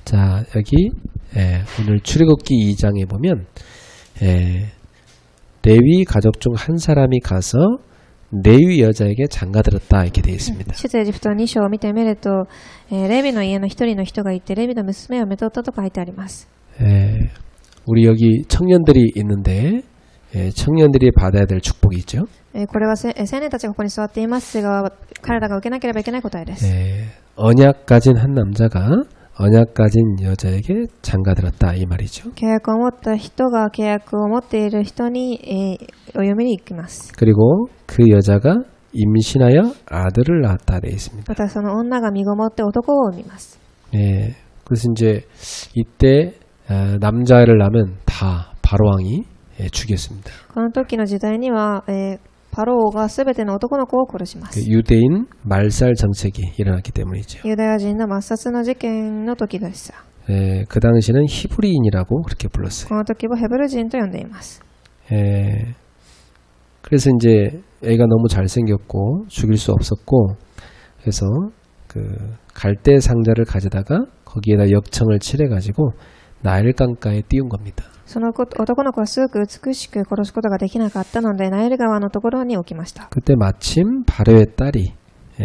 자, 여기 오늘 출애굽기 2장에 보면 레위 가족 중 한 사람이 가서 레위 여자에게 장가들었다 이렇게 되어 있습니다. 出エジプト2章を見てみると、レビの家の一人の人がいてレビの娘をめとったと書いてあります。 우리 여기 청년들이 있는데 청년들이 받아야 될 축복이 있죠. これは青年たちがここに座っていますが、彼らが受けなければいけない答えです。 언약 가진 한 남자가 언약 가진 여자에게 장가들었다 이 말이죠. 契約を持った人が契約を持っている人に、お嫁に行きます。 그리고 그 여자가 임신하여 아들을 낳았다 되어 있습니다. またその女が身ごもって男を産みます。 그래서 이제 이때 남자를 낳으면 다 바로왕이 죽였습니다. この時の時代には、パロ王がすべての男の子を殺します。 유대인 말살 정책이 일어났기 때문이죠. ユダヤ人の抹殺の事件の時でした。 그 당시는 히브리인이라고 그렇게 불렀어요. この時はヘブル人と呼んでいます。 그래서 이제 애가 너무 잘생겼고 죽일 수 없었고 그래서 그 갈대 상자를 가져다가 거기에다 역청을 칠해가지고 나일 강가에 띄운 겁니다. その男の子はすごく美しく殺すことができなかったのでナイル川のところに置きました。 그때 마침 바로의 딸이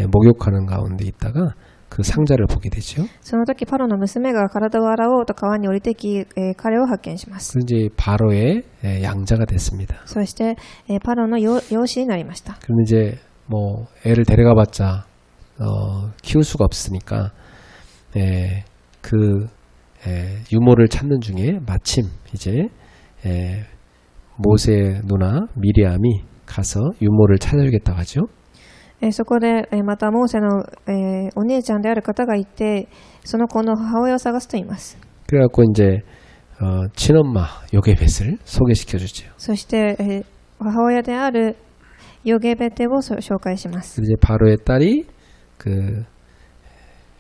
목욕하는 가운데 있다가 그 상자를 보게 되죠. その時パロの娘が体を洗おうと川に降りてき、彼を発見します。 그래서 이제 바로의 양자가 됐습니다. そして、パロの養子になりました。 그런데 이제 뭐 애를 데려가봤자 키울 수가 없으니까 그 유모를 찾는 중에 마침 이제 모세 누나 미리암이 가서 유모를 찾아주겠다고 하죠. そこで、またモーセの、お姉ちゃんである方がいて、その子の母親を探すと言います。 그래갖고 이제 친엄마 요게벳을 소개시켜 주죠. そして、母親であるヨゲベテを紹介します。 이제 바로의 딸이 그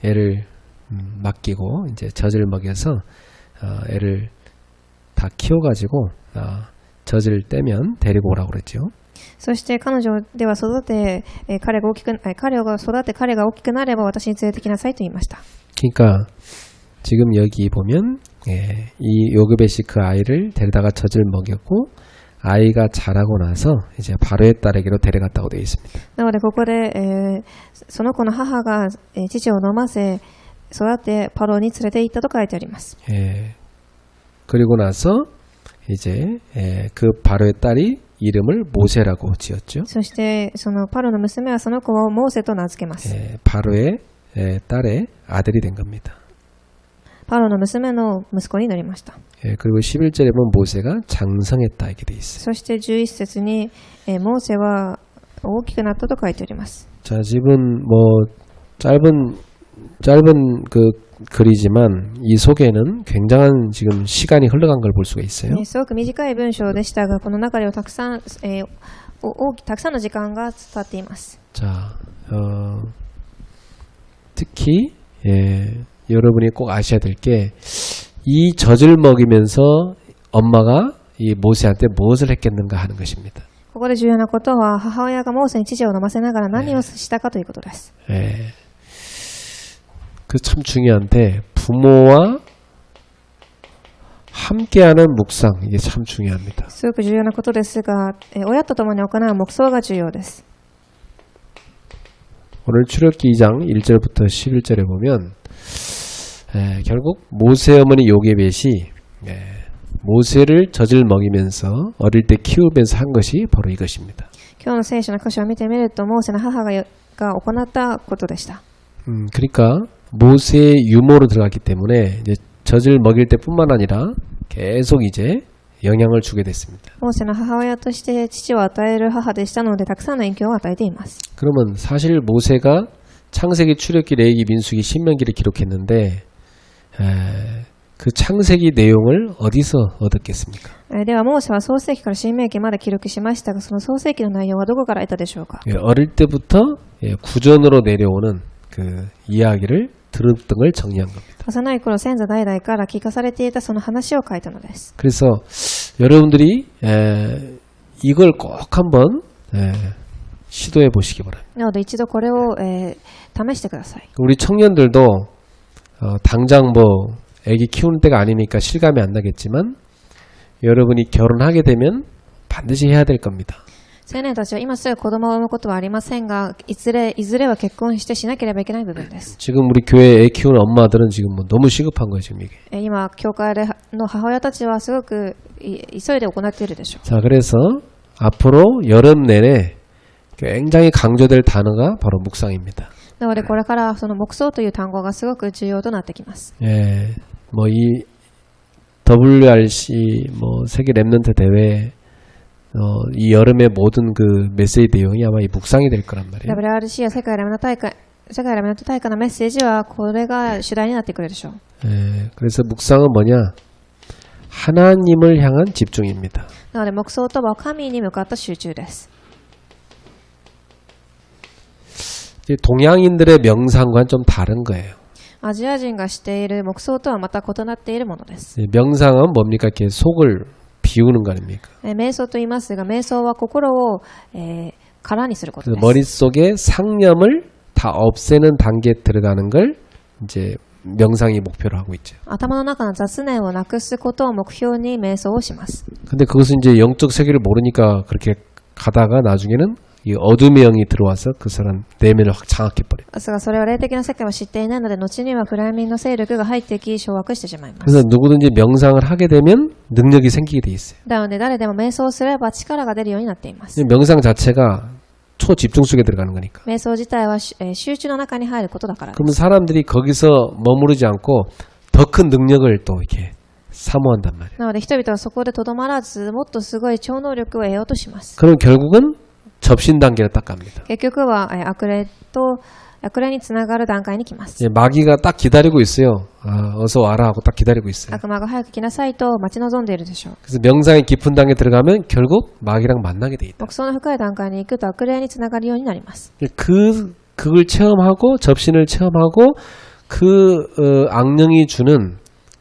애를 맡기고 이제 젖을 먹여서 애를 다 키워가지고 젖을 떼면 데리고 오라고 그랬죠. そして彼女では育て、彼が育て彼が大きくなれば私に連れてきなさいと言いました。 그러니까 지금 여기 보면 이 요게벳이 그 아이를 데려다가 젖을 먹였고 아이가 자라고 나서 이제 바로의 딸에게로 데려갔다고 되어 있습니다. なのでここで、その子の母が、父を飲ませ育ってパロに連れて行ったと書いてあります。 그리고 나서 이제 그 바로의 딸이 이름을 모세라고 지었죠. そしてそのパロの娘はその子をモーセと名付けます。 바로의 딸의 아들이 된 겁니다. パロの娘の息子になりました。 그리고 11절에 보면 모세가 장성했다 이렇게 돼 있어요. そして11節に、モーセは大きくなったと書いてあります。 자, 지금 뭐 짧은 그 글이지만 이 속에는 굉장한 지금 시간이 흘러간 걸 볼 수가 있어요. すごく短い文章でしたが、この中ではたくさんの時間が伝わっています。 자, 특히 여러분이 꼭 아셔야 될 게 이 젖을 먹이면서 엄마가 이 모세한테 무엇을 했겠는가 하는 것입니다. ここで重要なことは母親がモーセに乳を飲ませながら何をしたかということです。 그 참 중요한데 부모와 함께하는 묵상 이게 참 중요합니다. すごく重要なことですが、親と共に行う黙想が重要です。 오늘 출애굽기 2장 1절부터 11절에 보면 결국 모세 어머니 요게벳이 모세를 젖을 먹이면서 어릴 때 키우면서 한 것이 바로 이것입니다. 今日の聖書の箇所を見てみるとモーセの母が行ったことでした。 그러니까 모세의 유모로 들어갔기 때문에 이제 젖을 먹일 때뿐만 아니라 계속 이제 영향을 주게 됐습니다. モーセの母親として父を与える母でしたのでたくさんの影響を与えています。 그러면 사실 모세가 창세기, 출애굽기, 레위기, 민수기, 신명기를 기록했는데 그 창세기 내용을 어디서 얻었겠습니까? ではモーセは創世記から新明記まで記録しましたが、その創世記の内容はどこから得たでしょうか？ 어릴 때부터 구전으로 내려오는 그 이야기를 들었던 걸 정리한 겁니다. 幼い頃先祖代々から聞かされていたその話を書いたのです。 그래서 여러분들이 이걸 꼭 한번 시도해 보시기 바랍니다. なので一度これを、試してください。 우리 청년들도 당장 뭐 애기 키우는 때가 아니니까 실감이 안 나겠지만 여러분이 결혼하게 되면 반드시 해야 될 겁니다. 青年たちは今すぐ子供を産むことはありませんが、いずれは結婚してしなければいけない部分です。 지금 우리 교회 애 키우는 엄마들은 지금 뭐 너무 시급한 거예요, 지금 이게. 今、教会の母親たちはすごく急いで行っているでしょう。 자, 그래서 앞으로 여름 내내 굉장히 강조될 단어가 바로 묵상입니다. なのでこれからその黙想という単語がすごく重要となってきます。 예, 뭐 이 WRC 뭐 세계 랩런트 대회 이 여름의 모든 그 메시지 내용이 아마 이 묵상이 될 거란 말이에요. WRC や世界ラムネット大会のメッセージはこれが主題になってくるでしょう。 예, 그래서 묵상은 뭐냐? 하나님을 향한 집중입니다. なので黙想とは神に向かった集中です。 이제 동양인들의 명상과는 좀 다른 거예요. アジア人がしている黙想とはまた異なっているものです。 예, 명상은 뭡니까? 이렇게 속을 비우는 거 아닙니까? 瞑想と言いますが、瞑想は心を、空にすることです。 머릿속에 상념을 다 없애는 단계에 들어가는 걸 이제 명상이 목표로 하고 있죠. 頭の中の雑念をなくすことを目標に瞑想をします。 근데 그것은 이제 영적 세계를 모르니까 그렇게 가다가 나중에는 이 어둠의 영이 들어와서 그 사람 내면을 확 장악해 버려요. ですが、それは霊的な世界を知っていないので、後には暗闇の勢力が入ってき、掌握してしまいます。 그래서 누구든지 명상을 하게 되면 능력이 생기게 돼 있어요. なので、誰でも瞑想をすれば力が出るようになっています。 명상 자체가 초집중 속에 들어가는 거니까. 瞑想自体は、集中の中に入ることだからです。 그러면 사람들이 거기서 머무르지 않고 더 큰 능력을 또 이렇게 사모한단 말이에요. なので、人々はそこでとどまらず、もっとすごい超能力を得ようとします。 그럼 결국은 접신 단계로 딱 갑니다. 結局は、悪霊につながる段階に来ます。 예, 마귀가 딱 기다리고 있어요. 아, 어서 와라 하고 딱 기다리고 있어요. 悪魔が早く来なさいと待ち望んでいるでしょう。 그래서 명상의 깊은 단계에 들어가면 결국 마귀랑 만나게 돼 있다. 黙想の深い段階に行くと悪霊につながるようになります。 그걸 체험하고 접신을 체험하고 악령이 주는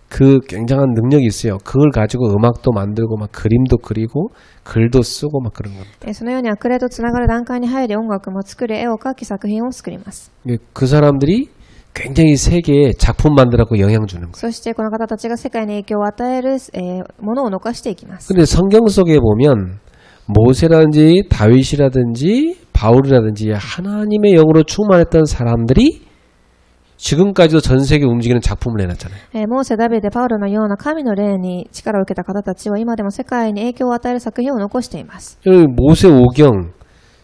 그 굉장한 능력이 있어요. 그걸 가지고 음악도 만들고 막 그림도 그리고 글도 쓰고 막 그런 겁니다. そのように悪霊とつながる段階に入り音楽も作り、絵を描き作品を作ります。 그 사람들이 굉장히 세계에 작품 만들라고 영향 주는 거예요. そしてこの方たちが世界に影響を与える、ものを残していきます。 근데 성경 속에 보면 모세라든지 다윗이라든지 바울이라든지 하나님의 영으로 충만했던 사람들이 지금까지도 전 세계 움직이는 작품을 내놨잖아요. モーセ、ダビデ、パウロのような神の霊に力を受けた方たちは今でも世界に影響を与える作品を残しています。 모세 5경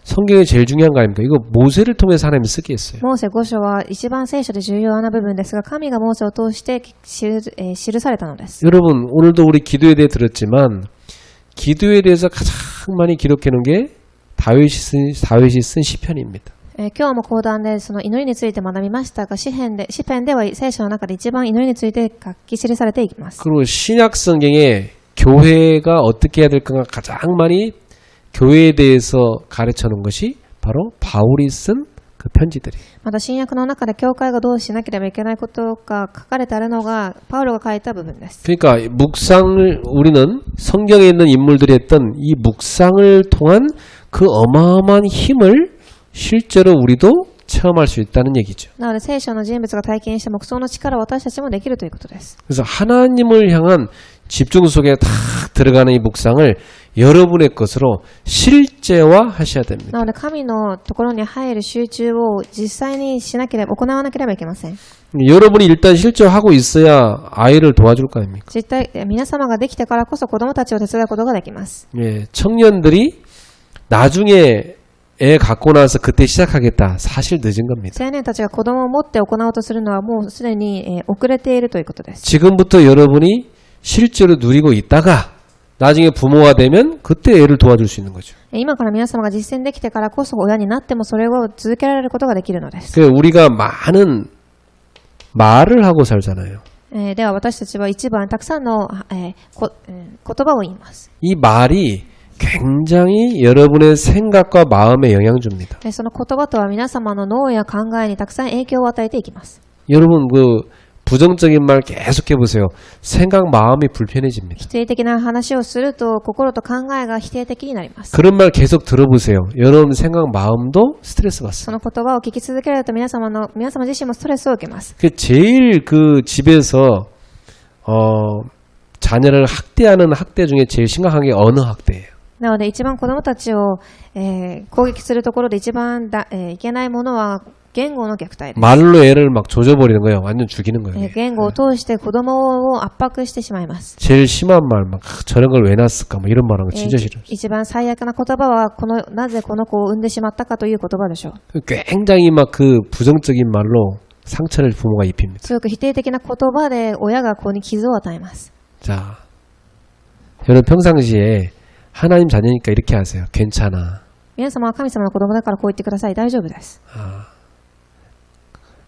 성경이 제일 중요한 거 아닙니까? 이거 모세를 통해서 하나님이 쓰게 했어요. モーセ5書は一番聖書で重要な部分ですが、神がモーセを通して記されたのです。 여러분 오늘도 우리 기도에 대해 들었지만 기도에 대해서 가장 많이 기록해 놓은 게 다윗이 쓴 시편입니다. 今日も講談でその祈りについて学びましたが、詩篇では聖書の中で一番祈りについて書き記されていきます。 그리고 신약 성경에 교회가 어떻게 해야 될까가 가장 많이 교회에 대해서 가르쳐 놓은 것이 바로 바울이 쓴 그 편지들이에요. また新約の中で教会がどうしなければいけないことが書かれてあるのがパウロが書いた部分です。 그러니까 묵상을 우리는 성경에 있는 인물들이 했던 이 묵상을 통한 그 어마어마한 힘을 실제로 우리도 체험할 수 있다는 얘기죠. なので聖書の人物が体験した黙想の力を私たちもできるということです。 그래서 하나님을 향한 집중 속에 탁 들어가는 이 묵상을 여러분의 것으로 실제화 하셔야 됩니다. なので神のところに入る集中を実際に行わなければいけません。 여러분이 일단 실제화하고 있어야 아이를 도와줄 거 아닙니까? 実際皆様ができてからこそ子供たちを手伝うことができます。 예, 청년들이 나중에 애 갖고 나서 그때 시작하겠다. 사실 늦은 겁니다. 青年たちが子供を持って行おうとするのはもうすでに遅れているということです。 지금부터 여러분이 실제로 누리고 있다가 나중에 부모가 되면 그때 애를 도와줄 수 있는 거죠. 今から皆様が実践できてからこそ親になってもそれを続けられることができるのです。 그 우리가 많은 말을 하고 살잖아요. では私たちは一番たくさんの、言葉を言います。 이 말이 굉장히 여러분의 생각과 마음에 영향 줍니다. その言葉とは皆様の脳や考えにたくさん影響を与えていきます。 여러분 그 부정적인 말 계속 해보세요. 생각 마음이 불편해집니다. 否定的な話をすると心と考えが否定的になります。 그런 말 계속 들어보세요. 여러분 생각 마음도 스트레스 そ 받습니다. の言葉を聞き続けると皆様自身もストレスを受けます。 그 제일 그 집에서 자녀를 학대하는 학대 중에 제일 심각한 게 언어 학대예요. なので一番子供たちを、攻撃するところで一番いけないものは言語の虐待です。 말로 애를 막 조져버리는 거예요. 완전 죽이는 거예요. 言語を通して子供を圧迫してしまいます。 제일 심한 말, 막 저런 걸 왜 낳았을까, 뭐 이런 말하는 거 진짜 싫어요. 一番最悪な言葉はなぜこの子を産んでしまったかという言葉でしょう。 굉장히 막 그 부정적인 말로 상처를 부모가 입힙니다. 強く否定的な言葉で親が子に傷を与えます。 자, 여러분 평상시에 하나님 자녀니까 이렇게 하세요. 괜찮아. 皆様は神様の子供だからこう言ってください。大丈夫です。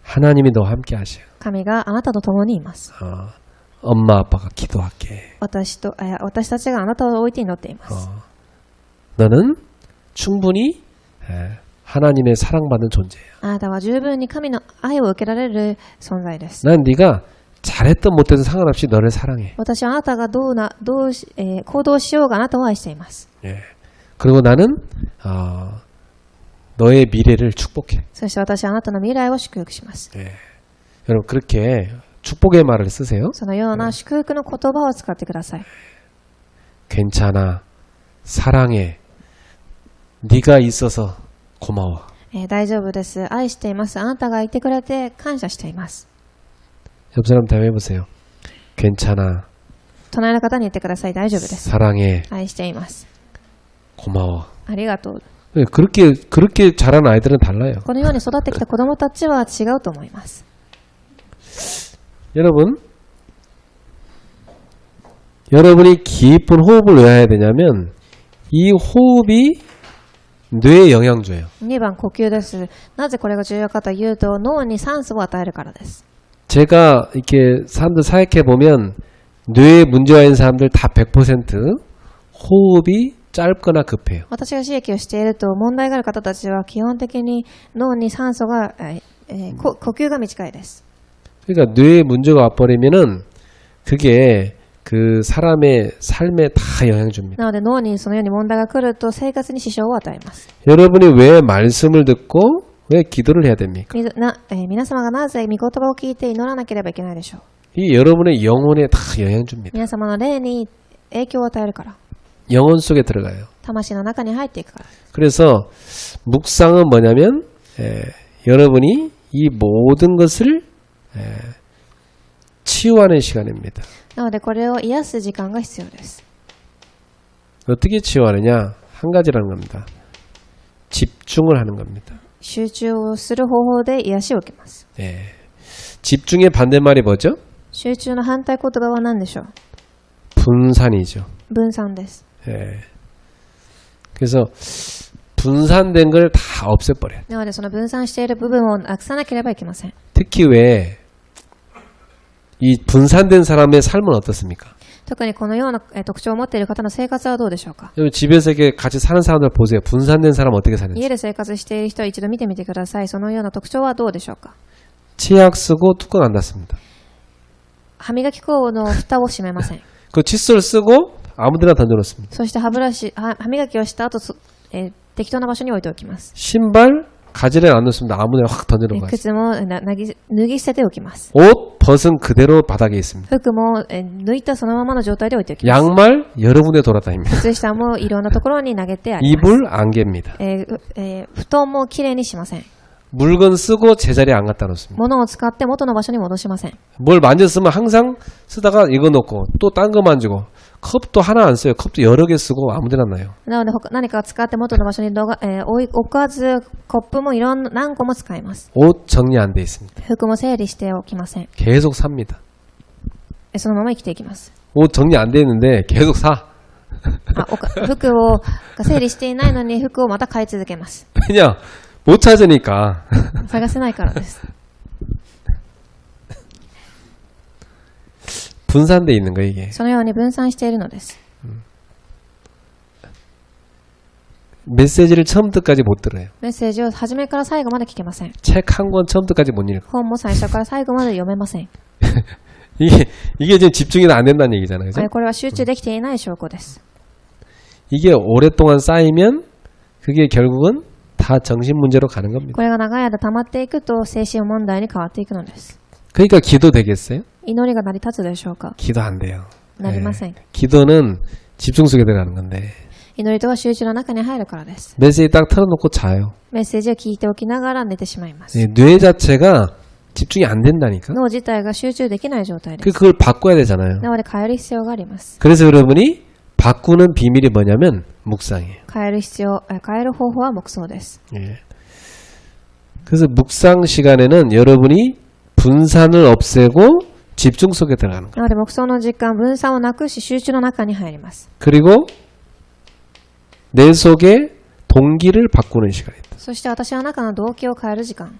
하나님이 너와 함께 하셔요. 神があなたと共にいます。 엄마 아빠가 기도할게. 私たちがあなたを置いて祈っています。 너는 충분히 하나님의 사랑받는 존재야. あなたは十分に神の愛を受けられる存在です。 난 네가 잘했든 못했든 상관없이 너를 사랑해. 私はあなたが行動しようがあなたを愛しています。 예. 그리고 나는 너의 미래를 축복해. そして私はあなたの未来を祝福します。 예. 여러분 그렇게 축복의 말을 쓰세요. そのような祝福の言葉を使ってください。 괜찮아. 사랑해. 네가 있어서 고마워. 大丈夫です。愛しています。あなたがいてくれて感謝しています。 옆 사람 대화해보세요. 괜찮아. 隣の方に言ってください。大丈夫です。 사랑해. 愛しています。 고마워. ありがとう。 그렇게 자란 아이들은 달라요. このように育ってきた子供たちは違うと思います。 여러분이 깊은 호흡을 왜 해야 되냐면 이 호흡이 뇌에 영향 줘요. 2番呼吸です。なぜこれが重要かというと脳に酸素を与えるからです。 제가 이렇게 사람들 사역해 보면 뇌에 문제가 있는 사람들 다 100% 호흡이 짧거나 급해요. 私が刺激をしていると問題がある方たちは基本的に脳に酸素が、呼吸が短いです。 그러니까 뇌에 문제가 와버리면은 그게 그 사람의 삶에 다 영향 줍니다. なので脳にそのように問題が来ると生活に支障を与えます。 여러분이 왜 말씀을 듣고 왜 기도를 해야 됩니까? 皆様がなぜ御言葉を聞いて祈らなければいけないでしょう。 이 여러분의 영혼에 다 영향 줍니다. 皆様の霊に影響を与えるから。 영혼 속에 들어가요. 魂の中に入っていくから。 그래서 묵상은 뭐냐면 여러분이 이 모든 것을 치유하는 시간입니다. なのでこれを癒す時間が必要です。 어떻게 치유하느냐? 한 가지라는 겁니다. 집중을 하는 겁니다. 集中をする方法で癒しを受けます。 집중의 반대말이 뭐죠? 集中の反対言葉は何でしょう。 분산이죠. 分散です。 그래서 분산된 걸 다 없애버려요. なのでその分散している部分をなくさなければいけません。 특히 왜 이 분산된 사람의 삶은 어떻습니까? 特にこのような特徴を持っている方の生活はどうでしょうか。 여러분 집에서 이렇게 같이 사는 사람들 보세요. 분산된 사람 어떻게 사는지. 家で生活している人を一度見てみてください。そのような特徴はどうでしょうか。 치약 쓰고 뚜껑 안 닫습니다. 歯磨き粉の蓋を閉めません。 그 칫솔 쓰고 아무데나 던져놓습니다. そして歯磨きをした後、適当な場所に置いておきます。 신발 가지를 안 놓습니다. 아무데나 확 던져놓고. 靴も脱ぎ捨てておきます。 옷 벗은 그대로 바닥에 있습니다. 服も抜いたそのままの状態で置いておきます。 양말 여러 군데 돌아다닙니다. 靴下もいろんなところに投げてあります。 이불 안 갭니다. 布団もきれいにしません。 물건 쓰고 제자리에 안 갖다 놓습니다. 物を使って元の場所に戻しません。 뭘 만졌으면 항상 쓰다가 이거 놓고 또 딴 거 만지고 컵도 하나 안 써요. 컵도 여러 개 쓰고 아무데나 놔요. なので何か使って元の場所に置かず、コップも何個も使います。 옷 정리 안 돼 있습니다. 服も整理しておきません。 계속 삽니다. そのまま生きていきます。 옷 정리 안 돼 있는데 계속 사. 服を整理していないのに服をまた買い続けます。 왜냐? 못 찾으니까. 探せないからです。 분산돼 있는 거 이게. そのように分散しているのです。 메시지를 처음부터까지 못 들어요. メッセージを初めから最後まで聞けません。 책 한 권 처음부터까지 못 읽어. 本も最初から最後まで読めません。 이게 지금 집중이 안 된다는 얘기잖아요. 그죠? これは集中できていない証拠です。 이게 오랫동안 쌓이면 그게 결국은 다 정신 문제로 가는 겁니다. これが長い間溜まっていくと精神問題に変わっていくのです。 그러니까 기도 되겠어요? 祈りが成り立つでしょうか。 기도 안 돼요. なりません。 기도는 집중 속에 들어가는 건데 祈りとは集中の中に入るからです。 메시지 딱 틀어놓고 자요. メッセージを聞いておきながら寝てしまいます。 뇌 자체가 집중이 안 된다니까. 脳自体が集中できない状態です。 그걸 바꿔야 되잖아요. なので変える必要があります。 그래서 여러분이 바꾸는 비밀이 뭐냐면 묵상이에요. 変える方法は黙想です。 예. 그래서 묵상 시간에는 여러분이 분산을 없애고 집중 속에 들어가는 거예요. なので黙想の時間、分散をなくし集中の中に入ります。 그리고 내 속에 동기를 바꾸는 시간이다. そして私の中の動機を変える時間。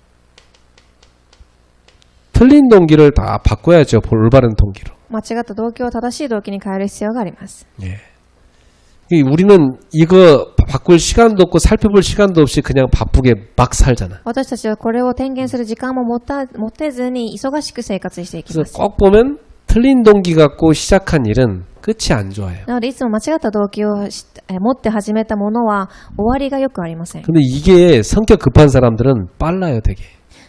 틀린 동기를 다 바꿔야죠. 올바른 동기로. 間違った動機を正しい動機に変える必要があります。 예. 우리는 이거 바꿀 시간도 없고 살펴볼 시간도 없이 그냥 바쁘게 막 살잖아. 私たちはこれを点検する時間も持てずに忙しく生活していきま 그래서 す。 꼭 보면 틀린 동기 갖고 시작한 일은 끝이 안 좋아요. なのでいつも間違った動機を持って始めたものは終わりがよくありません。 근데 이게 성격 급한 사람들은 빨라요, 되게.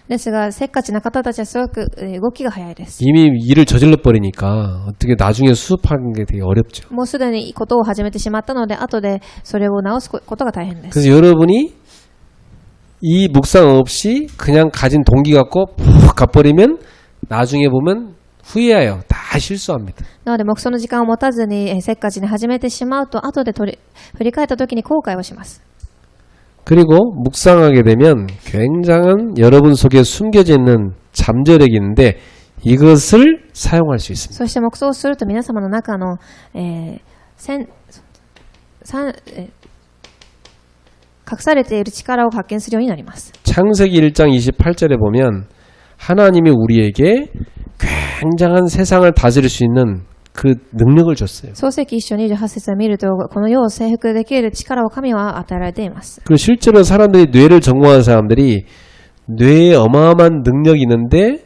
ですが、せっかちな方たちはすごく動きが早いです。 이미 일을 저질러 버리니까 어떻게 나중에 수습하는 게 되게 어렵죠. もうすでにことを始めてしまったので、後でそれを直すことが大変です。 그래서 여러분이 이 묵상 없이 그냥 가진 동기 갖고 푹 가버리면 나중에 보면 후회해요. 다 실수합니다. なので、黙想の時間を持たずにせっかちに始めてしまうと、後で振り返った時に後悔をします。 그리고 묵상하게 되면 굉장한 여러분 속에 숨겨져 있는 잠재력이 있는데 이것을 사용할 수 있습니다. そして黙想をすると皆様の中の、隠されている力を発見するようになります。 창세기 1장 28절에 보면 하나님이 우리에게 굉장한 세상을 다스릴 수 있는 그 능력을 줬어요. 創世記1章28節を見ると、この世を征服できる力を神は与えられています。 그리고 실제로 사람들이 뇌를 전공하는 사람들이 뇌에 어마어마한 능력이 있는데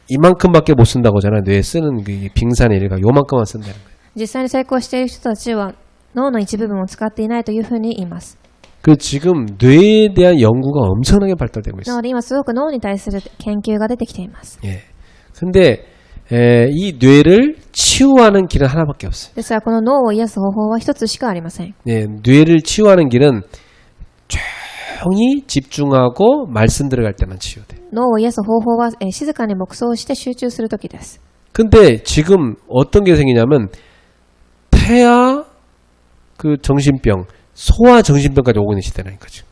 이만큼밖에 못 쓴다고 하잖아요. 뇌에 쓰는 그 빙산의 일가 요만큼만 쓴다는 거예요. 実際に成功している人たちは脳の一部分を使っていないというふうに言います。 그 지금 뇌에 대한 연구가 엄청나게 발달되고 な 있어요. ので今すごく脳に対する研究が出てきています。 예. 근데 이 뇌를 치유하는 길은 하나밖에 없어요. ですがこの脳を癒す方法は一つしかありません。 예, 뇌를 치유하는 길은 조용히 집중하고 말씀 들어갈 때만 치유돼. 脳を癒す方法は静かに黙想して集中するときです。 근데 지금 어떤 게 생기냐면 폐하 그 정신병, 소아 정신병까지 오고 있는 시대라는 거죠.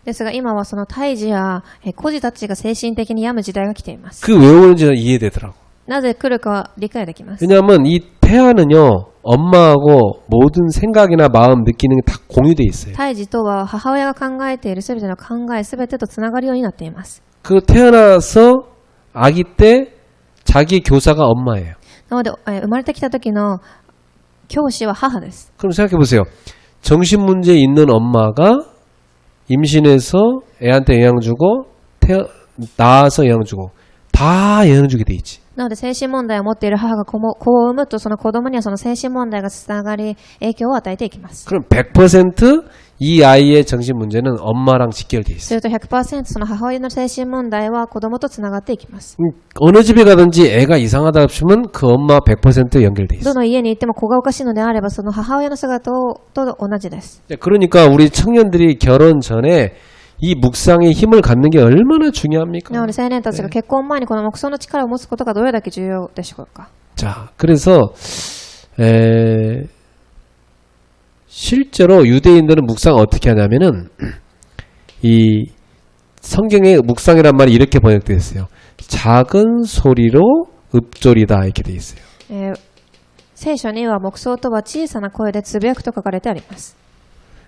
ですが今はその胎児や孤児たちが精神的に病む時代が来ています。 그 왜 오는지는 이해되더라고. なぜ来るかは理解できます。 왜냐하면 이 폐하는요 엄마하고 모든 생각이나 마음 느끼는 게 다 공유돼 있어요. 胎児とは母親が考えているすべての考えすべてとつながるようになっています。 그 태어나서 아기 때 자기 교사가 엄마예요. なので生まれてきた時の教師は母です。 그럼 생각해 보세요. 정신 문제 있는 엄마가 임신해서 애한테 영양 주고 낳아서 영양 주고 다 영양 주게 돼 있지. なので精神問題を持っている母が子を産むとその子供にはその精神問題がつながり影響を与えていきます。 그럼 100% 이 아이의 정신 문제는 엄마랑 직결돼 す 있어요. ると 100% その母親の精神問題は子供とつながっていきます。 어느 집에 가든지 애가 이상하다 싶으면 그 엄마 100% 연결돼 있어요. どの家に行っても子がおかしいのであればその母親の姿と同じです。 그러니까 우리 청년들이 결혼 전에 이 묵상의 힘을 갖는 게 얼마나 중요합니까? なので青年たちが結婚前にこの黙想の力を持つことがどれだけ重要でしょうか。 자, 그래서 실제로 유대인들은 묵상을 어떻게 하냐면은 이 성경에 묵상이란 말이 이렇게 번역되어 있어요. 작은 소리로 읊조리다 이렇게 되어 있어요. 聖書には黙想とは小さな声でつぶやくと書かれてあります。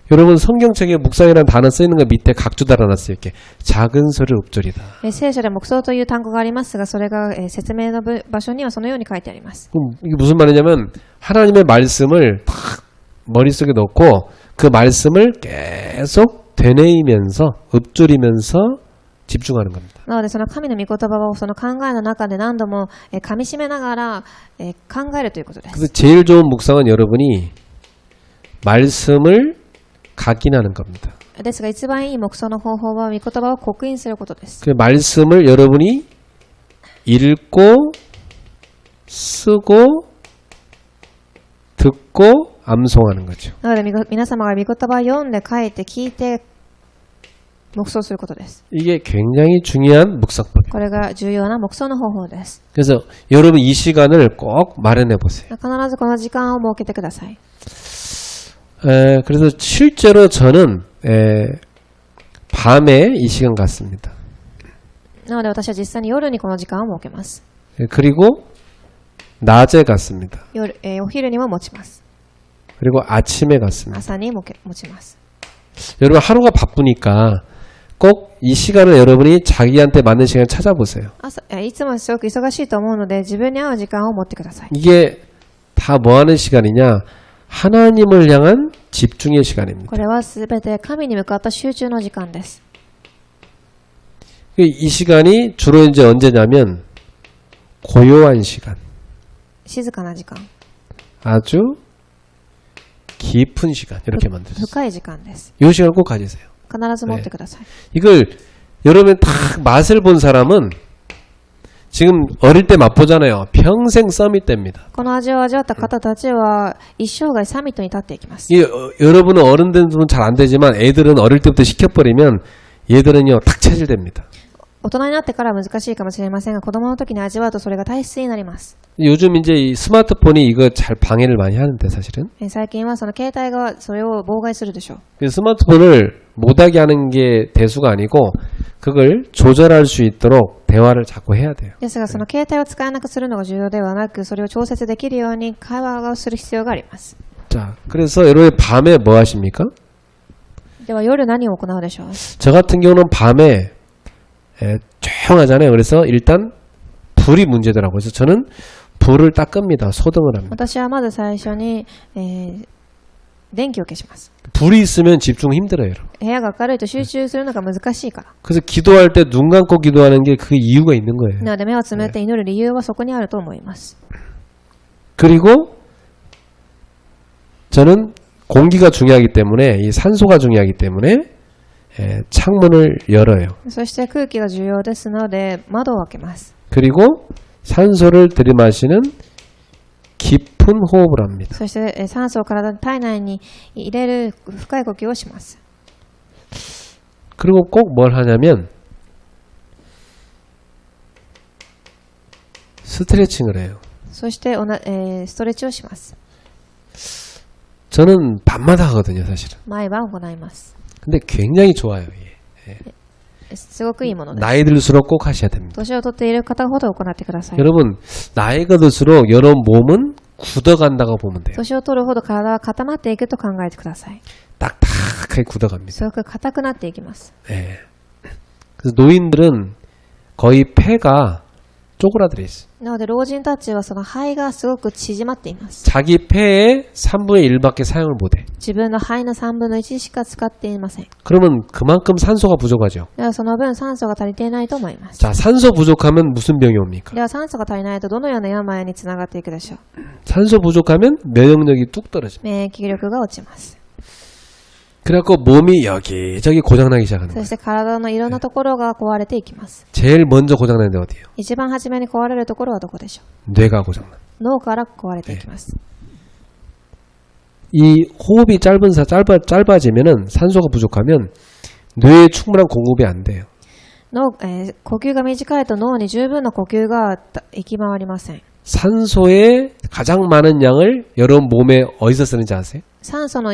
여러분 성경책에 묵상이라는 단어 쓰이는 거 밑에 각주 달아놨어요. 이렇게 작은 소리로 읊조리다. 聖書で黙想という単語がありますが、それが説明の場所にはそのように書いてあります。 그럼 이게 무슨 말이냐면 하나님의 말씀을 탁 머릿속에 넣고 그 말씀을 계속 되뇌이면서 읊조리면서 집중하는 겁니다. なのでその神の御言葉をその考えの中で何度も噛み締めながら考えるということで 그래서 す。 제일 좋은 묵상은 여러분이 말씀을 각인하는 겁니다. ですが一番いい黙想の方法は御言葉を刻印することです。 그 말씀을 여러분이 읽고 쓰고 듣고 암송하는 거죠. なので皆様が御言葉を読んで書いて聞いて黙想することです。 이게 굉장히 중요한 묵상법이에요. これが重要な黙想の方法です。 그래서 여러분 이 시간을 꼭 마련해 보세요. 必ずこの時間を設けてください。 그래서 실제로 저는 밤에 이 시간 갖습니다. なので私は実際に夜にこの時間を設けます。 그리고 낮에 갖습니다. お昼にも持ちます。 그리고 아침에 갖습니다. 朝にも持ちます。 여러분 하루가 바쁘니까 꼭 이 시간을 여러분이 자기한테 맞는 시간을 찾아보세요. いつもすごく忙しいと思うので自分に合う時間を持ってください。 이게 다 뭐 하는 시간이냐? 하나님을 향한 집중의 시간입니다. これはすべて神に向かった集中の時間です。 이 시간이 주로 이제 언제냐면 고요한 시간. 静かな時間。 아주 깊은 시간 이렇게 만들었어요. 深い時間です。 이 시간을 꼭 가지세요. 必ず持ってください。 이걸 여러분 다 맛을 본 사람은 지금 어릴 때 맛보잖아요. 평생 서밋 됩니다. この味を味わった方たちは一生涯サミットに立っていきます。 여러분은 어른들은 잘 안 되지만 애들은 어릴 때부터 시켜버리면 얘들은요 탁 체질됩니다. 大人になってからは難しいかもしれませんが子供の時に味わうとそれが体質になります。 요즘 이제 이 스마트폰이 이거 잘 방해를 많이 하는데 사실은 最近はその携帯がそれを妨害するでしょう。 스마트폰을 못하게 하는 게 대수가 아니고 그걸 조절할 수 있도록 대화를 자꾸 해야 돼요. ですがその携帯を使えなくするのが重要ではなくそれを調節できるように会話をする必要があります。 자, 그래서 여러분 밤에 뭐 하십니까? では夜何を行うでしょう。 저 같은 경우는 밤에 조용하잖아요. 그래서 일단 불이 문제더라고요. 그래서 저는 불을 딱 끕니다. 소등을 합니다. 私はまず最初に、電気を消します。 불이 있으면 집중 힘들어요. 여러분. 部屋が明るいと集中するのが難しいから。 그래서 기도할 때 눈 감고 기도하는 게 그 이유가 있는 거예요. なので目をつむって祈る理由はそこにあると思います。 그리고 저는 공기가 중요하기 때문에 이 산소가 중요하기 때문에 창문을 열어요. そして空気が重要ですので窓を開けます。 그리고 산소를 들이마시는 깊은 호흡을 합니다. そして酸素を体内に入れる深い呼吸をします。 그리고 꼭 뭘 하냐면 스트레칭을 해요. そしてストレッチをします。 저는 밤마다 하거든요, 사실은. 毎晩行います。 근데 굉장히 좋아요. 예. すごくいいものです。 나이 들수록 꼭 하셔야 됩니다. 年を取っている方ほど行ってください。 여러분, 나이가 들수록 여러분 몸은 굳어간다고 보면 돼요. 年を取るほど体は固まっていくと考えてください。 딱딱하게 굳어갑니다. すごく硬くなっていきます。 예. 그래서 노인들은 거의 폐가 쪼그라들어 있어요. なので老人たちはその肺がすごく縮まっています。 자기 폐의 3분의 1밖에 사용을 못해. 自分の肺の3分の1しか使っていません。 그러면 그만큼 산소가 부족하죠. ではその分酸素が足りていないと思います。 자, 산소 부족하면 무슨 병이 옵니까? では酸素が足りないとどのような病につながっていくでしょう。 산소 부족하면 면역력이 뚝 떨어집니다. 免疫力が落ちます。 그래갖고 몸이 여기저기 고장나기 시작하는 そ 거예요. して体のいろんなところが壊れていきます。 제일 먼저 고장나는 데 어디예요? 一番初めに壊れるところはどこでしょ 뇌가 고장나. う。脳から壊れていきます。 이 호흡이 짧아지면은 산소가 부족하면 뇌에 충분한 공급이 안 돼요. 呼吸が短いと脳に十分な呼吸が行き回りません。 산소의 가장 많은 양을 여러분 몸에 어디서 쓰는지 아세요? 酸素の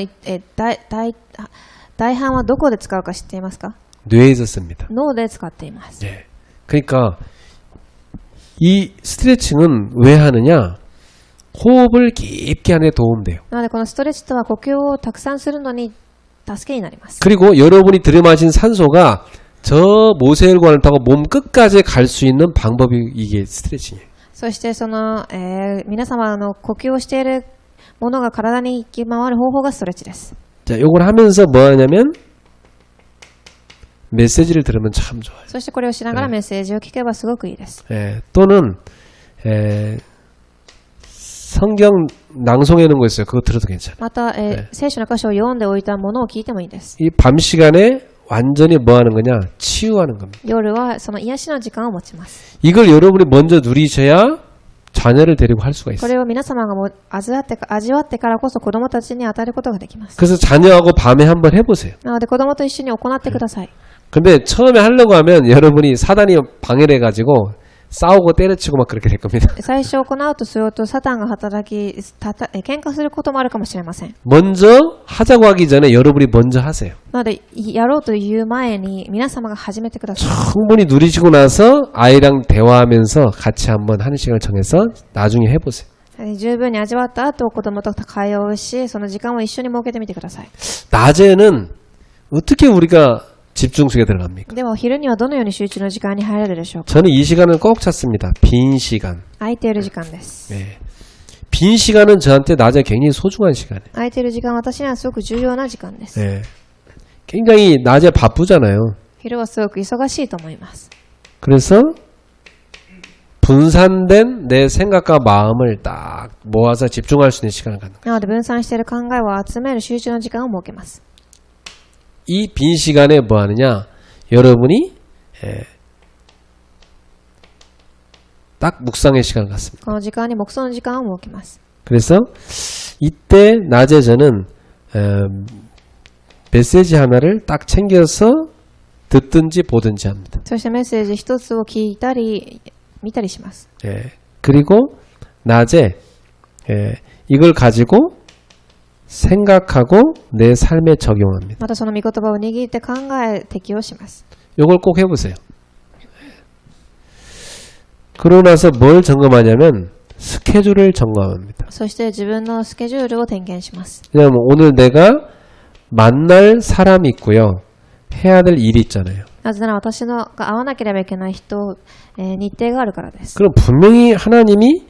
大半はどこで使うか知っていますか？ 뇌에서 씁니다. 脳で使っています。 예. 그러니까 이 스트레칭은 왜 하느냐? 호흡을 깊게 하는 데 도움돼요. なのでこのストレッチとは呼吸をたくさんするのに助けになります。 그리고 여러분이 들이마신 산소가 저 모세혈관을 타고 몸 끝까지 갈 수 있는 방법이 이게 스트레칭이에요. そしてその、皆様の呼吸をしているものが体に行き回る方法がストレッチです。 자, 요걸 하면서 뭐 하냐면 메시지를 들으면 참 좋아요. そしてこれをしながらメッセージを聞けばすごくいいです。 예, 또는 성경 낭송해 놓은 거 있어요. 그거 들어도 괜찮아요. また、聖書の箇所を読んでおいたものを聞いてもいいです。 이 밤 시간에 완전히 뭐 하는 거냐? 치유하는 겁니다. 夜はその癒しの時間を持ちます。 이걸 여러분이 먼저 누리셔야 자녀를 데리고 할 수가 こ 있어요. れを皆様がもう味わってからこそ子供たちに与えることができます。 그래서 자녀하고 밤에 한번 해보세요. なので子供と一緒に行ってください。 근데 처음에 하려고 하면 여러분이 사단이 방해를 해가지고 싸우고 때려치고 막 그렇게 될 겁니다. 最初行うとするとサタンが働き、喧嘩することもあるかもしれません。 먼저 하자고 하기 전에 여러분이 먼저 하세요. なので、やろうという前に皆様が始めてください。 충분히 누리시고 나서 아이랑 대화하면서 같이 한번 하는 시간을 정해서 나중에 해보세요. 十分に味わった後、子供と会話をし、その時間を一緒に設けてみてください。 낮에는 어떻게 우리가 집중 속에 들어갑니까? では、お昼にはどのように集中の時間に入れるでしょうか。 저는 이 시간을 꼭 찾습니다. 빈 시간. 空いている時間です。 네. 빈 시간은 저한테 낮에 굉장히 소중한 시간이에요. 空いている時間は私にはすごく重要な時間です。 네. 굉장히 낮에 바쁘잖아요. 昼はすごく忙しいと思います。 그래서 분산된 내 생각과 마음을 딱 모아서 집중할 수 있는 시간을 갖는 거예요. なので分散している考えを集める集中の時間を設けます。 이 빈 시간에 뭐 하느냐? 여러분이 딱 묵상의 시간을 갖습니다. この時間に黙想の時間を設けます。 그래서 이때 낮에 저는 메시지 하나를 딱 챙겨서 듣든지 보든지 합니다. そしてメッセージ一つを聞いたり見たりします。 그리고 낮에 이걸 가지고 생각하고 내 삶에 적용합니다. またその御言葉を握って考え適用します。 이걸 꼭 해보세요. 그러고 나서 뭘 점검하냐면 스케줄을 점검합니다. そして自分のスケジュールを点検します。 왜냐하면 오늘 내가 만날 사람이 있고요. 해야 될 일이 있잖아요. なぜなら私が会わなければいけない人、日程があるからです。 그럼 분명히 하나님이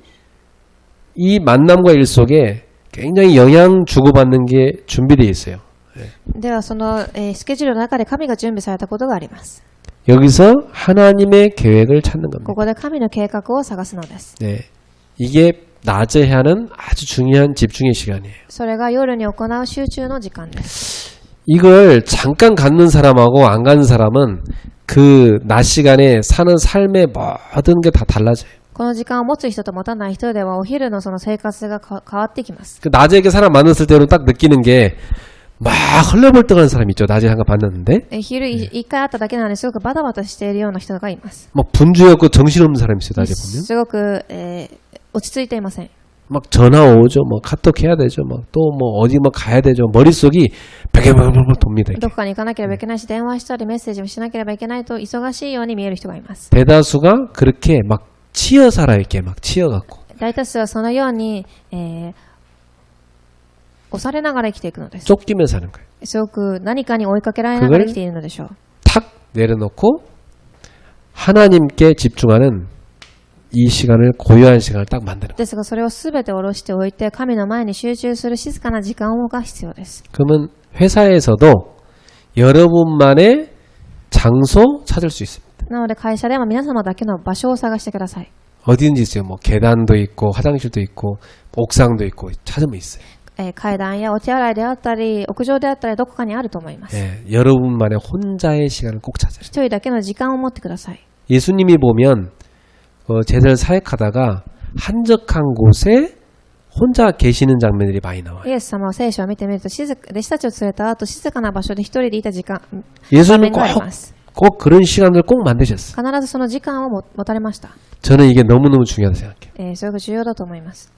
이 만남과 일 속에 굉장히 영향 주고받는 게 준비되어 있어요. ではその、スケジュールの中で神が準備されたことがあります。 여기서 하나님의 계획을 찾는 겁니다. ここで神の計画を探すのです。 네, 이게 낮에 해야 하는 아주 중요한 집중의 시간이에요. それが夜に行う集中の時間です。 이걸 잠깐 갖는 사람하고 안 갖는 사람은 그 낮 시간에 사는 삶의 모든 게 다 달라져요. この時間を持つ人と持たない人ではお昼のその生活が変わってきます。 그 낮에 이렇게 사람 만났을 때는 딱 느끼는 게 막 헐레벌떡한 사람 있죠. 낮에 한번 봤는데 昼一回会っただけなのにすごくバタバタしているような人がいます。 막 분주해갖고 정신없는 사람 있어요. 낮에 보면 すごく、落ち着いていません。 막 전화 오죠. 뭐 카톡 해야 되죠. 막 또 뭐 어디 뭐 가야 되죠. 머릿속이 베개베개 돕니다. どこかに行かなければいけないし、電話したりメッセージをしなければいけないと忙しいように見える人がいます。 대다수가 그렇게 막 치여 살아 이렇게 막 치여갖고 大多数はそのように、押されながら生きていくのです。 쫓기며 사는 거예요. すごく何かに追いかけられながら生きているのでしょう。 탁 내려놓고 하나님께 집중하는 이 시간을 고요한 시간을 딱 만드는 거예요. ですがそれをすべて下ろしておいて神の前に集中する静かな時間が必要です。 그러면 회사에서도 여러분만의 장소 찾을 수 있습니다. なので会社では皆様だけの場所を探してください。 어디든지 있어요. 뭐 계단도 있고 화장실도 있고 옥상도 있고 찾으면 있어요. 階段やお手洗いであったり屋上であったりどこかにあると思います。 여러분만의 혼자의 시간을 꼭 찾아요. 一人だけの時間を持ってください。 예수님이 보면 제자를 사역하다가 한적한 곳에 혼자 계시는 장면들이 많이 나와요. イエス様は聖書を見てみると弟子たちを連れた後静かな場所で一人でいた場 예수님은 面があります。 꼭 그런 시간을 꼭 만드셨어요. 必ずその時間を持たれました。 저는 이게 너무너무 중요하다고 생각해요. すごく重要だと思います。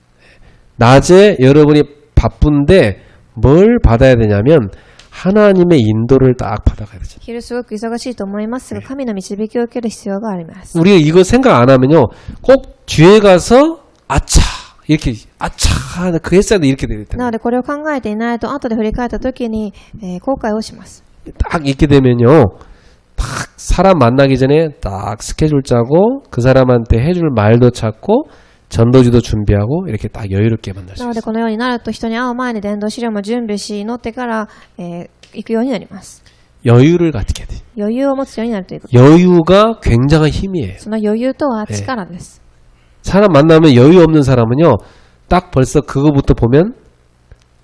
낮에 여러분이 바쁜데 뭘 받아야 되냐면 하나님의 인도를 딱 받아가야 되죠. 昼すごく忙しいと思いますが神の導きを受ける必要があります。 우리가 이거 생각 안 하면요 꼭 뒤에 가서 아차 이렇게 아차 그 했어야 돼 이렇게 될 なの 텐데 でこれを考えていないと後で振り返った時に、後悔をします。 딱 있게 되면요 딱 사람 만나기 전에 딱 스케줄 짜고 그 사람한테 해줄 말도 찾고 전도지도 준비하고 이렇게 딱 여유롭게 만날 수 なので 있어요. このようになると人に会う前に伝道資料も準備し祈ってから、行くようになります。 여유를 갖게 돼. 余裕を持つようになるということ。 여유가 굉장한 힘이에요. その余裕とは力です。 사람 만나면 여유 없는 사람은요 딱 벌써 그거부터 보면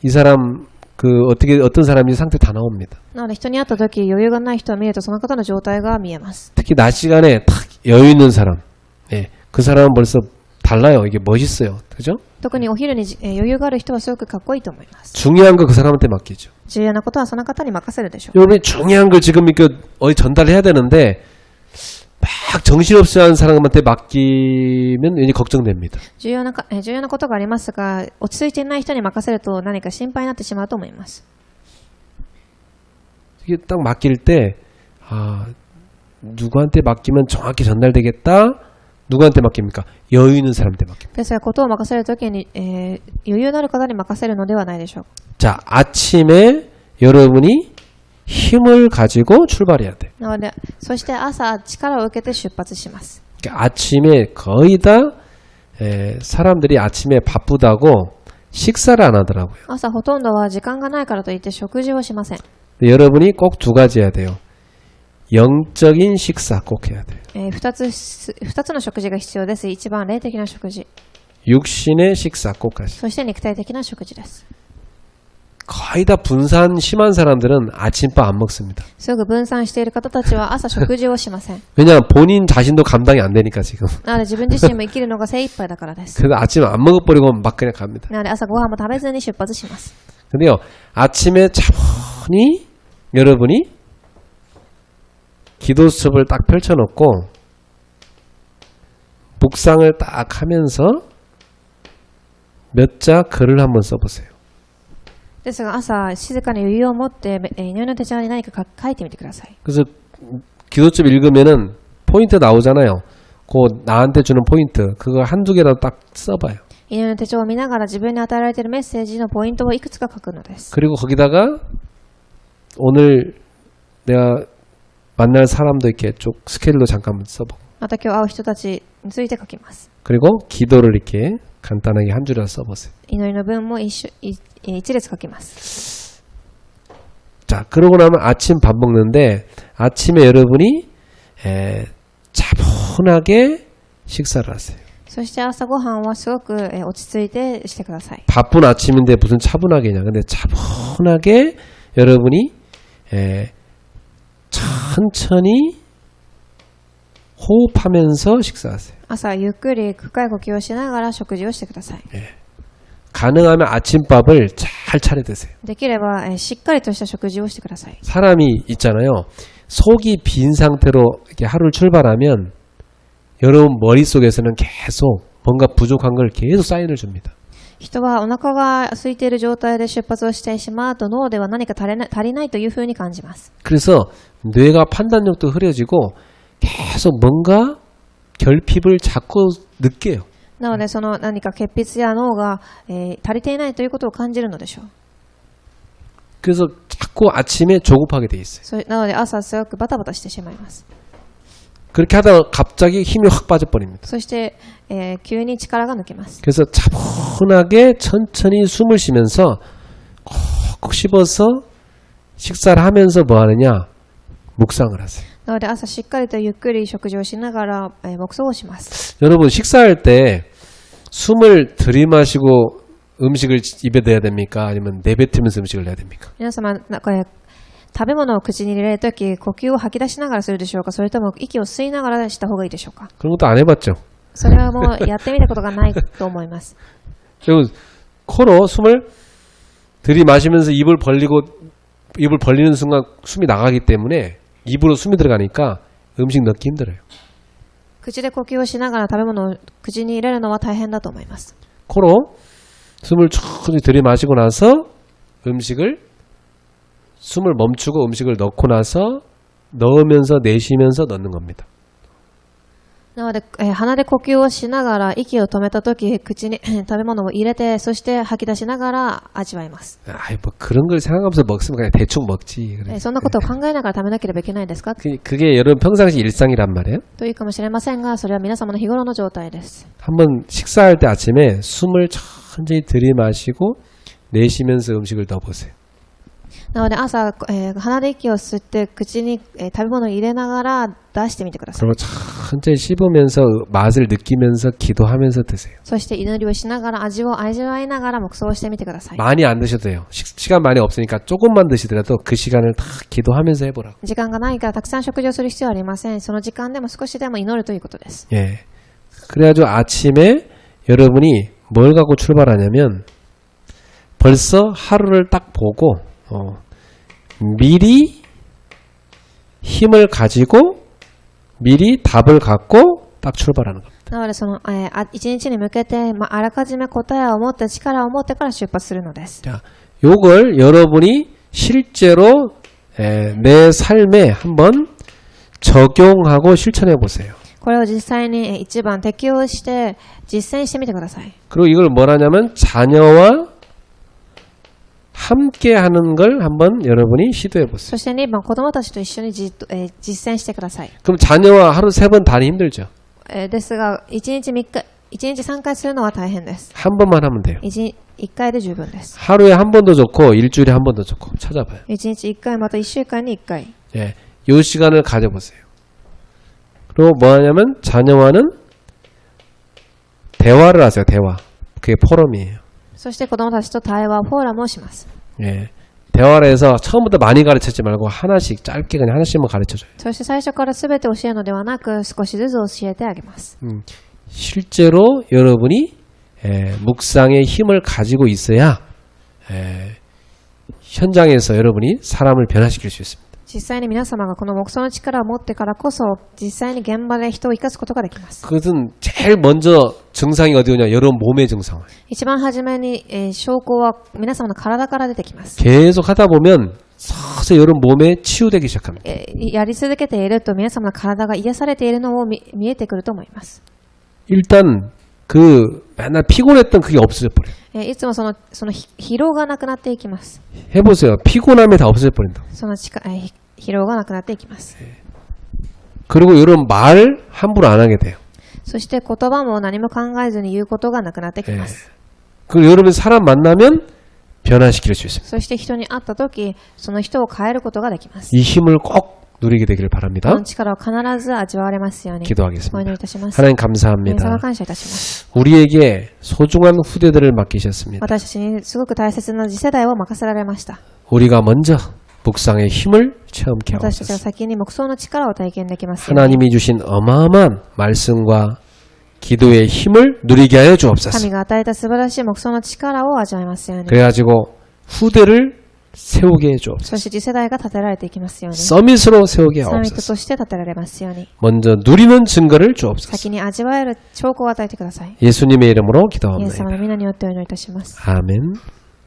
이 사람 어떤 사람인지 상태 다 나옵니다. なので人に会った時余裕がない人を見るとその方の状態が見えます。 특히 낮 시간에 딱 여유 있는 사람, 그 사람은 벌써 달라요. 이게 멋있어요. 그죠? 特にお昼に余裕がある人はすごくかっこいいと思います。 중요한 거 그 사람한테 맡기죠. 重要なことはその方に任せるでしょう。 여러분이 중요한 걸 지금 이거 어디 전달해야 되는데 막 정신없이 하는 사람한테 맡기면 왠지 걱정됩니다. 重要なことがありますが、落ち着いていない人に任せると何か心配になってしまうと思います。 이게 딱 맡길 때 아, 누구한테 맡기면 정확히 전달되겠다. 누구한테 맡깁니까? 여유 있는 사람한테 맡깁니다. ですが、ことを任せるときに、余裕のある方に任せるのではないでしょうか。 자, 아침에 여러분이 힘을 가지고 출발해야 돼. なので、そして朝力を受けて出発します。 그러니까 아침에 거의 다 사람들이 아침에 바쁘다고 식사를 안 하더라고요. 朝ほとんどは時間がないからといって食事をしません。 근데 여러분이 꼭 두 가지 해야 돼요. 영적인 식사 꼭 해야 돼요. 2つの食事が必要です。一番霊的な食事、 육신의 식사 꼭 하시죠. そして肉体的な食事です。 거의 다 분산 심한 사람들은 아침밥 안 먹습니다. すぐ分散している方たちは朝食事をしません。 왜냐하면 본인 자신도 감당이 안 되니까 지금. なので自分自身も生きるのが精一杯だからです。 그래서 아침 안 먹어버리고 막 그냥 갑니다. なので朝ごはんも食べずに出発します。 근데요, 아침에 차분히 여러분이 기도 수첩을 딱 펼쳐놓고 묵상을 딱 하면서 몇 자 글을 한번 써보세요. ですが朝静かに余裕を持って祈りの手帳に何か書いてみてください。 그래서 기도첩 읽으면은 포인트 나오잖아요. 그 나한테 주는 포인트 그거 한두 개라도 딱 써봐요. 祈りの手帳を見ながら自分に与えられているメッセージのポイントをいくつか書くのです。 그리고 거기다가 오늘 내가 만날 사람도 이렇게 쭉 스케일로 잠깐 써보고 また今日会う人たちについて書きます。 그리고 기도를 이렇게 간단하게 한 줄이라도 써보세요. 祈りの文も一列書きます。 자, 그러고 나면 아침 밥 먹는데 아침에 여러분이 차분하게 식사를 하세요. そして朝ごはんはすごく落ち着いてしてください。 바쁜 아침인데 무슨 차분하게냐. 근데 차분하게 여러분이 천천히 호흡하면서 식사하세요. 朝ゆっくり深い呼吸をしながら食事をしてください。 가능하면 아침밥을 잘 차려 드세요. できればしっかりとした食事をしてください。 사람이 있잖아요. 속이 빈 상태로 이렇게 하루를 출발하면 여러분 머릿속에서는 계속 뭔가 부족한 걸 계속 사인을 줍니다. 人はお腹が空いている状態で出発をしてしまうと脳では何か足りないというふうに感じます。 그래서 뇌가 판단력도 흐려지고 계속 뭔가 결핍을 자꾸 느껴요. なのでその何か血筆や脳が足りていないということを感じるのでしょう。 그래서 자꾸 아침에 조급하게 돼 있어요. なので朝すごくバタバタしてしまいます。 그렇게 하다가 갑자기 힘이 확 빠져버립니다. そして、急に力が抜けます。 그래서 차분하게 천천히 숨을 쉬면서 콕 씹어서 식사를 하면서 뭐 하느냐? 묵상을 하세요. なので朝しっかりとゆっくり食事をしながら、黙想をします。 여러분 식사할 때 숨을 들이마시고 음식을 입에 넣어야 됩니까? 아니면 내뱉으면서 음식을 넣어야 됩니까? 皆様これ食べ物を口に入れるとき呼吸を吐き出しながらするでしょうか、それとも息を吸いながらした方がいいでしょうか。 그런 것도 안 해봤죠? それはもうやってみたことがないと思います。 여러분 코로 숨을 들이마시면서 입을 벌리는 순간 숨이 나가기 때문에 입으로 숨이 들어가니까 음식 넣기 힘들어요. 口で呼吸をしながら食べ物を口に入れるのは大変だと思います。 코로 숨을 천천히 들이마시고 나서 숨을 멈추고 음식을 넣고 나서 넣으면서 내쉬면서 넣는 겁니다. なので、鼻で呼吸をしながら息を止めたとき口に食べ物を入れてそして吐き出しながら味わいます。 아이 뭐 그런 걸 생각하면서 먹으면 그냥 대충 먹지. そんなことを考えながら食べなければいけないですか 그게 여러분 평상시 일상이란 말이에요. というかもしれませんが、それは皆様の日頃の状態です。 한번 식사할 때 아침에 숨을 천천히 들이마시고 내쉬면서 음식을 넣어보세요. なので朝、鼻で息を吸って口に、食べ物を入れながら出してみてください。 그리고 천천히 씹으면서 맛을 느끼면서 기도하면서 드세요. そして祈りをしながら味を味わいながら黙想してみてください。 많이 안 드셔도 돼요. 시간 많이 없으니까 조금만 드시더라도 그 시간을 다 기도하면서 해보라고. 時間がないからたくさん食事をする必要はありません。その時間でも少しでも祈るということです。 예. 그래가지고 아침에 여러분이 뭘 갖고 출발하냐면 벌써 하루를 딱 보고 미리 힘을 가지고 미리 답을 갖고 딱 출발하는 겁니다. なので一日に向けて、あらかじめ答えを持って力を持ってから出発するのです。 자, 요걸 여러분이 실제로 내 삶에 한번 적용하고 실천해 보세요. これを実際に一番適用して実践してみてください。 그리고 이걸 뭐라냐면 자녀와 함께 하는 걸 한번 여러분이 시도해 보세요. そして2番、子供たちと一緒に実践してください。 그럼 자녀와 하루 3번 다니 힘들죠? ですが、1日3回するのは大変です。 한 번만 하면 돼요. 1回で十分です。 하루에 한 번도 좋고 일주일에 한 번도 좋고 찾아봐요. 1日1回、また1週間に1回。 예, 요 시간을 가져보세요. 그리고 뭐 하냐면 자녀와는 대화를 하세요. 대화. 그게 포럼이에요. そして子供たちと対話、フォーラムをします。 예, 대화를 해서 처음부터 많이 가르치지 말고 하나씩 짧게 그냥 하나씩만 가르쳐줘요. そして最初から全て教えるのではなく、少しずつ教えてあげます。 실제로 여러분이 묵상의 힘을 가지고 있어야 현장에서 여러분이 사람을 변화시킬 수 있습니다. 実際に皆様がこの黙想の力を持ってからこそ、実際に現場で人を生かすことができます。 그것은 제일 먼저 증상이 어디 오냐? 여러분 몸의 증상. 一番初めに、証拠は皆様の体から出てきます。 계속 하다 보면 서서히 여러분 몸에 치유되기 시작합니다. やり続けていると皆様の体が癒されているのを見えてくると思います。 일단 맨날 피곤했던 그게 없어져 버려요. いつもその疲労がなくなっていきます。 해보세요. 피곤함이 다 없어져 버린다. その疲労がなくなっていきます。 그리고 여러분 말 함부로 안 하게 돼요. そして言葉も何も考えずに言うことがなくなってきます。 그리고 여러분 사람 만나면 변화시킬 수 있습니다. そして人に会ったとき、その人を変えることができます。 이 힘을 꼭 누리게 되기를 こ 바랍니다. の力を必ず味わわれますように。お祈り 기도하겠습니다. いたします。 하나님 皆様 감사합니다. 感謝いたします。 우리에게 소중한 후대들을 맡기셨습니다. 私たちにすごく大切な次世代を任せられました。 우리가 먼저 묵상의 힘을 체험케 私たちが 하옵소서. 先に黙想の力を体験できますように。 하나님이 주신 어마어마한 말씀과 기도의 힘을 누리게 하여 주옵소서. 神が与えた素晴らしい黙想の力を味わいますように。 그래가지고 후대를 세우게 해 そ 주옵소서. して次世代が立てられていきますように。 서밋으로 세우게 サミット 하옵소서. として立てられますように。 먼저 누리는 증거를 주옵소서. 先に味わえる証拠を与えてください。 예수님의 이름으로 イエス様 기도합니다. の皆によってお祈りいたします。 아멘.